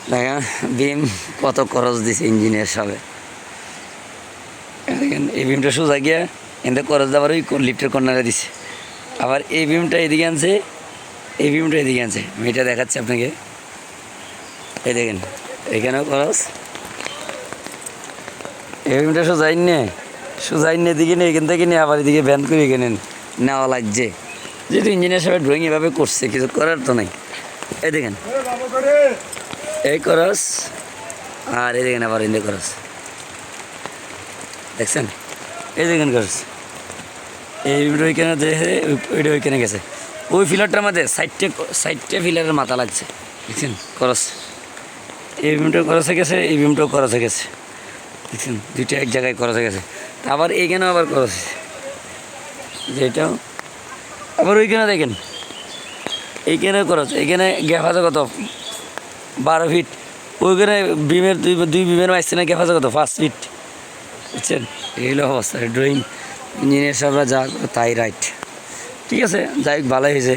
দেখেন বিম কত খরচ দিছে ইঞ্জিনিয়ার সাহেব। দেখেন এই বিমটা সোজা গিয়া এতে খরচ দেওয়ার ওই লিফটের কর্নারে দিছে। আবার এই বিমটা এদিকে আনছে, এই বিমটা এদিকে আনছে। আমি এটা দেখাচ্ছি আপনাকে। এই দেখেন এখানেও খরচ। এই বিমটা সোজা ইন্নে দিকে নিয়ে এখান থেকে নিয়ে আবার এদিকে ব্যান করে এখানে নেওয়া লাগছে। যেহেতু ইঞ্জিনিয়ার সাহেব ড্রয়িং এভাবে করছে, কিছু করার তো নাই। এই দেখেন এই খরচ, আর এই দেখেন আবার ইন্দে খরচ দেখছেন। এই দেখেন খরচ, এই ওইখানে দেখে ওইটা ওইখানে গেছে। ওই ফিলারটার মধ্যে সাইডটে ফিলারের মাথা লাগছে, দেখছেন খরচ। এই বিমটাও খরচে গেছে, এই বিমটাও খরচে গেছে, দেখছেন দুইটা এক জায়গায় খরচে গেছে। আবার এইখানেও আবার খরচ, যেটাও আবার ওইখানে দেখেন এইখানে খরচ। এইখানে গ্যাপ আছে কত 12 ফিট। ওইখানে বিমের দুই বিমের মাঝখানে গ্যাপ আছে কত 5 ফিট, বুঝছেন। এইগুলো অবস্থা। ড্রয়িং ইঞ্জিনিয়ার সাহেবরা যা তাই রাইট। ঠিক আছে, যাই হোক ভালোই হয়েছে।